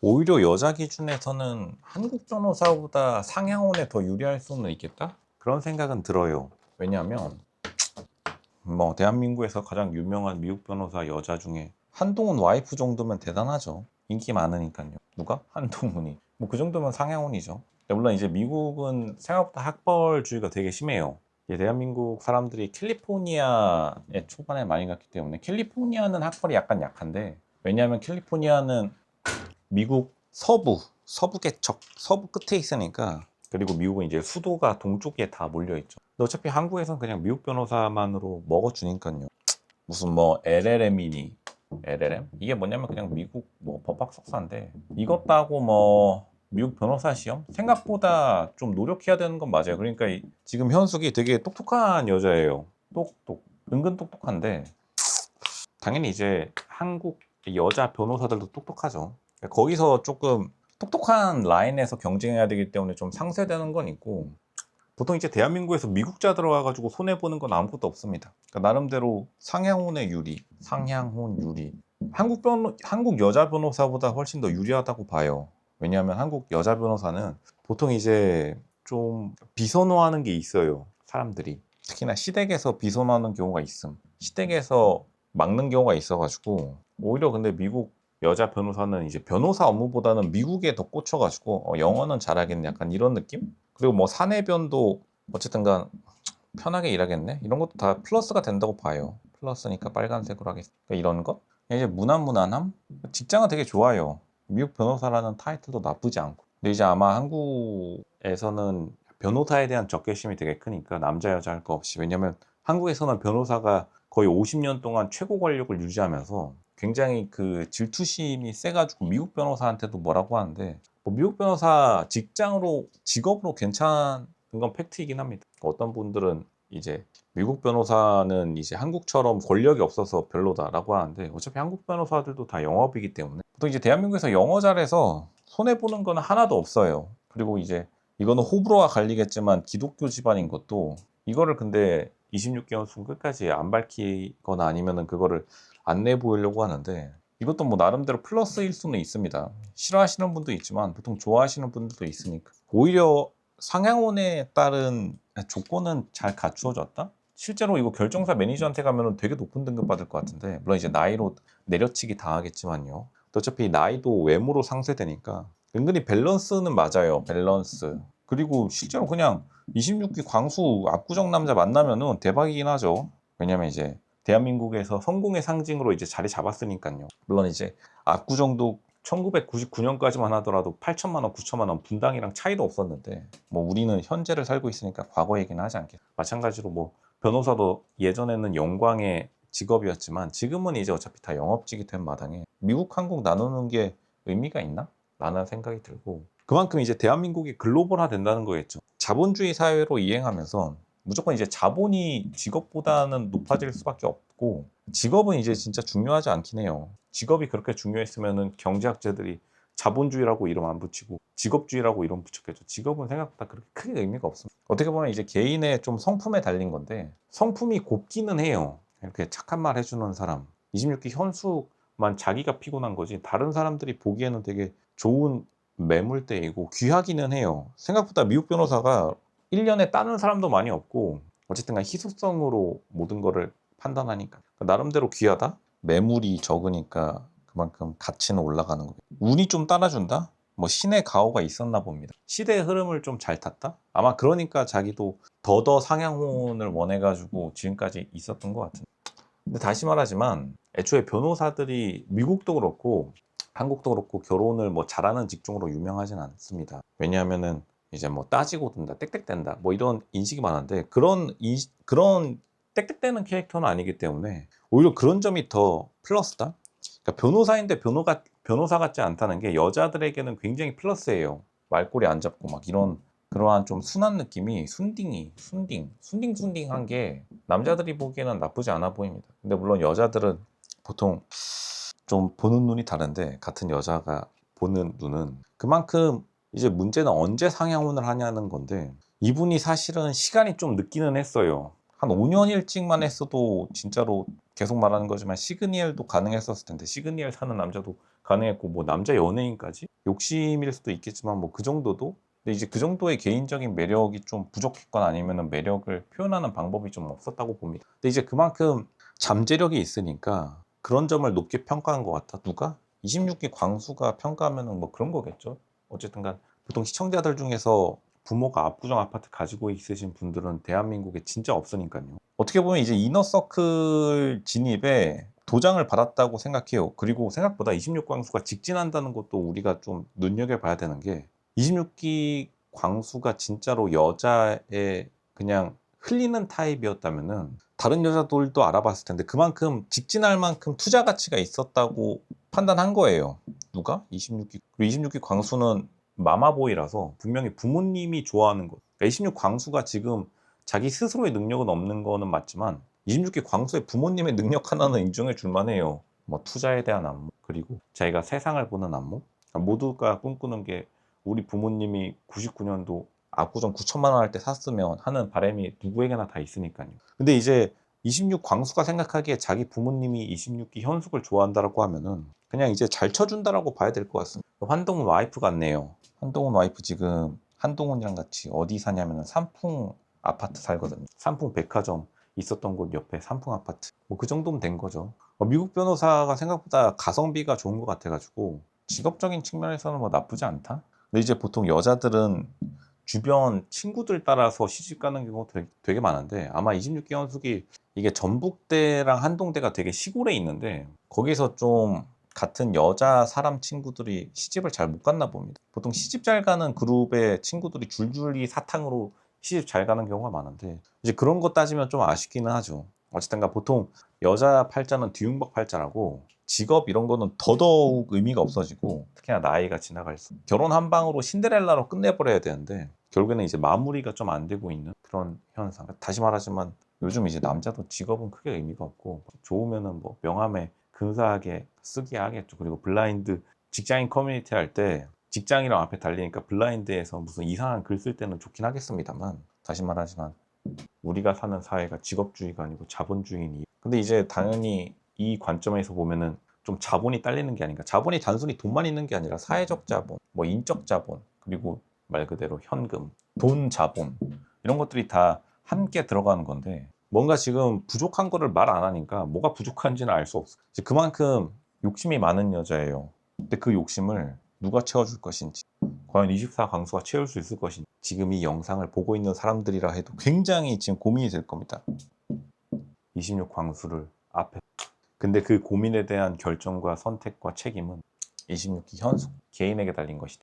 오히려 여자 기준에서는 한국 변호사보다 상향혼에 더 유리할 수는 있겠다? 그런 생각은 들어요. 왜냐하면 뭐 대한민국에서 가장 유명한 미국 변호사 여자 중에 한동훈 와이프 정도면 대단하죠. 인기 많으니까요. 누가? 한동훈이. 뭐 그 정도면 상향혼이죠. 물론 이제 미국은 생각보다 학벌주의가 되게 심해요. 이제 대한민국 사람들이 캘리포니아에 초반에 많이 갔기 때문에 캘리포니아는 학벌이 약간 약한데, 왜냐하면 캘리포니아는 미국 서부 개척, 서부 끝에 있으니까. 그리고 미국은 이제 수도가 동쪽에 다 몰려 있죠. 근데 어차피 한국에선 그냥 미국 변호사만으로 먹어주니까요. 무슨 뭐 LLM이니, LLM? 이게 뭐냐면 그냥 미국 뭐 법학 석사인데, 이것 따고 뭐 미국 변호사 시험? 생각보다 좀 노력해야 되는 건 맞아요. 그러니까 지금 현숙이 되게 똑똑한 여자예요. 은근 똑똑한데, 당연히 이제 한국 여자 변호사들도 똑똑하죠. 거기서 조금 똑똑한 라인에서 경쟁해야 되기 때문에 좀 상쇄되는 건 있고, 보통 이제 대한민국에서 미국자 들어와가지고 손해보는 건 아무것도 없습니다. 그러니까 나름대로 상향혼의 유리, 상향혼 유리. 한국 여자 변호사보다 훨씬 더 유리하다고 봐요. 왜냐하면 한국 여자 변호사는 보통 이제 좀 비선호하는 게 있어요. 사람들이. 특히나 시댁에서 비선호하는 경우가 있음. 시댁에서 막는 경우가 있어가지고, 오히려 근데 미국 여자 변호사는 이제 변호사 업무보다는 미국에 더 꽂혀가지고 영어는 잘하겠네, 약간 이런 느낌? 그리고 뭐 사내변도 어쨌든간 편하게 일하겠네, 이런 것도 다 플러스가 된다고 봐요. 플러스니까 빨간색으로 하겠습니다. 이런 것. 이제 무난무난함. 직장은 되게 좋아요. 미국 변호사라는 타이틀도 나쁘지 않고. 근데 이제 아마 한국에서는 변호사에 대한 적개심이 되게 크니까 남자 여자 할 거 없이. 왜냐면 한국에서는 변호사가 거의 50년 동안 최고 권력을 유지하면서 굉장히 그 질투심이 세가지고 미국 변호사한테도 뭐라고 하는데, 뭐 미국 변호사 직업으로 괜찮은 건 팩트이긴 합니다. 어떤 분들은 이제 미국 변호사는 이제 한국처럼 권력이 없어서 별로다라고 하는데, 어차피 한국 변호사들도 다 영업이기 때문에 보통 이제 대한민국에서 영어 잘해서 손해보는 건 하나도 없어요. 그리고 이제 이거는 호불호가 갈리겠지만 기독교 집안인 것도, 이거를 근데 26개월 순 끝까지 안 밝히거나 아니면은 그거를 안 내보이려고 하는데, 이것도 뭐 나름대로 플러스일 수는 있습니다. 싫어하시는 분도 있지만 보통 좋아하시는 분들도 있으니까. 오히려 상향원에 따른 조건은 잘 갖추어졌다? 실제로 이거 결정사 매니저한테 가면 되게 높은 등급 받을 것 같은데, 물론 이제 나이로 내려치기 당하겠지만요. 어차피 나이도 외모로 상쇄되니까 은근히 밸런스는 맞아요. 밸런스. 그리고 실제로 그냥 26기 광수 압구정 남자 만나면은 대박이긴 하죠. 왜냐면 이제 대한민국에서 성공의 상징으로 이제 자리 잡았으니까요. 물론 이제 압구정도 1999년까지만 하더라도 8천만 원, 9천만 원 분당이랑 차이도 없었는데, 뭐 우리는 현재를 살고 있으니까 과거 얘기는 하지 않겠죠. 마찬가지로 뭐 변호사도 예전에는 영광의 직업이었지만 지금은 이제 어차피 다 영업직이 된 마당에 미국 한국 나누는 게 의미가 있나? 라는 생각이 들고, 그만큼 이제 대한민국이 글로벌화 된다는 거겠죠. 자본주의 사회로 이행하면서 무조건 이제 자본이 직업보다는 높아질 수밖에 없고, 직업은 이제 진짜 중요하지 않긴 해요. 직업이 그렇게 중요했으면은 경제학자들이 자본주의라고 이름 안 붙이고 직업주의라고 이름 붙였겠죠. 직업은 생각보다 그렇게 크게 의미가 없습니다. 어떻게 보면 이제 개인의 좀 성품에 달린 건데, 성품이 곱기는 해요. 이렇게 착한 말 해주는 사람. 26기 현수만 자기가 피곤한 거지 다른 사람들이 보기에는 되게 좋은 매물대이고 귀하기는 해요. 생각보다 미국 변호사가 1년에 따는 사람도 많이 없고, 어쨌든 간 희소성으로 모든 거를 판단하니까 나름대로 귀하다? 매물이 적으니까 그만큼 가치는 올라가는 거예요. 운이 좀 따라준다? 뭐 신의 가호가 있었나 봅니다. 시대의 흐름을 좀 잘 탔다? 아마 그러니까 자기도 더더 상향혼을 원해가지고 지금까지 있었던 것 같은데. 근데 다시 말하지만 애초에 변호사들이 미국도 그렇고 한국도 그렇고 결혼을 뭐 잘하는 직종으로 유명하진 않습니다. 왜냐하면은 이제 뭐 따지고 든다, 땡땡댄다, 뭐 이런 인식이 많은데, 그런 땡땡대는 캐릭터는 아니기 때문에 오히려 그런 점이 더 플러스다. 그러니까 변호사인데 변호사 같지 않다는 게 여자들에게는 굉장히 플러스예요. 말꼬리 안 잡고 막 이런, 그러한 좀 순한 느낌이, 순딩순딩한 게 남자들이 보기에는 나쁘지 않아 보입니다. 근데 물론 여자들은 보통 좀 보는 눈이 다른데, 같은 여자가 보는 눈은 그만큼 이제 문제는 언제 상향혼을 하냐는 건데, 이분이 사실은 시간이 좀 늦기는 했어요. 한 5년 일찍만 했어도 진짜로 계속 말하는 거지만 시그니엘도 가능했었을 텐데, 시그니엘 사는 남자도 가능했고, 뭐 남자 연예인까지 욕심일 수도 있겠지만 뭐 그 정도도. 근데 이제 그 정도의 개인적인 매력이 좀 부족했거나 아니면은 매력을 표현하는 방법이 좀 없었다고 봅니다. 근데 이제 그만큼 잠재력이 있으니까 그런 점을 높게 평가한 것 같아. 누가? 26기 광수가 평가하면은 뭐 그런 거겠죠. 어쨌든 간 보통 시청자들 중에서 부모가 압구정 아파트 가지고 있으신 분들은 대한민국에 진짜 없으니까요. 어떻게 보면 이제 이너서클 진입에 도장을 받았다고 생각해요. 그리고 생각보다 26광수가 직진한다는 것도 우리가 좀 눈여겨봐야 되는 게, 26기 광수가 진짜로 여자에 그냥 흘리는 타입이었다면은 다른 여자들도 알아봤을 텐데 그만큼 직진할 만큼 투자 가치가 있었다고 판단한 거예요. 누가? 26기. 그리고 26기 광수는 마마보이라서 분명히 부모님이 좋아하는 것. 그러니까 26 광수가 지금 자기 스스로의 능력은 없는 거는 맞지만 26기 광수의 부모님의 능력 하나는 인정해 줄 만해요. 뭐 투자에 대한 안목, 그리고 자기가 세상을 보는 안목. 그러니까 모두가 꿈꾸는 게 우리 부모님이 99년도 압구정 9천만 원 할 때 샀으면 하는 바람이 누구에게나 다 있으니까요. 근데 이제 26 광수가 생각하기에 자기 부모님이 26기 현숙을 좋아한다라고 하면은 그냥 이제 잘 쳐준다라고 봐야 될 것 같습니다. 한동훈 와이프 같네요. 한동훈 와이프 지금 한동훈이랑 같이 어디 사냐면은 삼풍 아파트 살거든요. 삼풍 백화점 있었던 곳 옆에 삼풍 아파트. 뭐 그 정도면 된 거죠. 미국 변호사가 생각보다 가성비가 좋은 것 같아가지고 직업적인 측면에서는 뭐 나쁘지 않다. 근데 이제 보통 여자들은 주변 친구들 따라서 시집 가는 경우가 되게 많은데, 아마 26기 현숙이 이게 전북대랑 한동대가 되게 시골에 있는데 거기서 좀 같은 여자 사람 친구들이 시집을 잘 못 갔나 봅니다. 보통 시집 잘 가는 그룹의 친구들이 줄줄이 사탕으로 시집 잘 가는 경우가 많은데, 이제 그런 거 따지면 좀 아쉽기는 하죠. 어쨌든가 보통 여자 팔자는 뒤움박 팔자라고 직업 이런 거는 더더욱 의미가 없어지고, 특히나 나이가 지나갈수록 결혼 한 방으로 신데렐라로 끝내버려야 되는데 결국에는 이제 마무리가 좀 안 되고 있는 그런 현상. 다시 말하지만 요즘 이제 남자도 직업은 크게 의미가 없고, 좋으면은 뭐 명함에 근사하게 쓰게 하겠죠. 그리고 블라인드 직장인 커뮤니티 할 때 직장이랑 앞에 달리니까 블라인드에서 무슨 이상한 글 쓸 때는 좋긴 하겠습니다만, 다시 말하지만 우리가 사는 사회가 직업주의가 아니고 자본주의니. 근데 이제 당연히 이 관점에서 보면은 좀 자본이 딸리는 게 아닌가. 자본이 단순히 돈만 있는 게 아니라 사회적 자본, 뭐 인적 자본, 그리고 말 그대로 현금, 돈 자본, 이런 것들이 다 함께 들어가는 건데, 뭔가 지금 부족한 거를 말 안 하니까 뭐가 부족한지는 알 수 없어. 이제 그만큼 욕심이 많은 여자예요. 근데 그 욕심을 누가 채워줄 것인지, 과연 24 강수가 채울 수 있을 것인지, 지금 이 영상을 보고 있는 사람들이라 해도 굉장히 지금 고민이 될 겁니다. 26 광수를 앞에. 근데 그 고민에 대한 결정과 선택과 책임은 26기 현숙 개인에게 달린 것이다.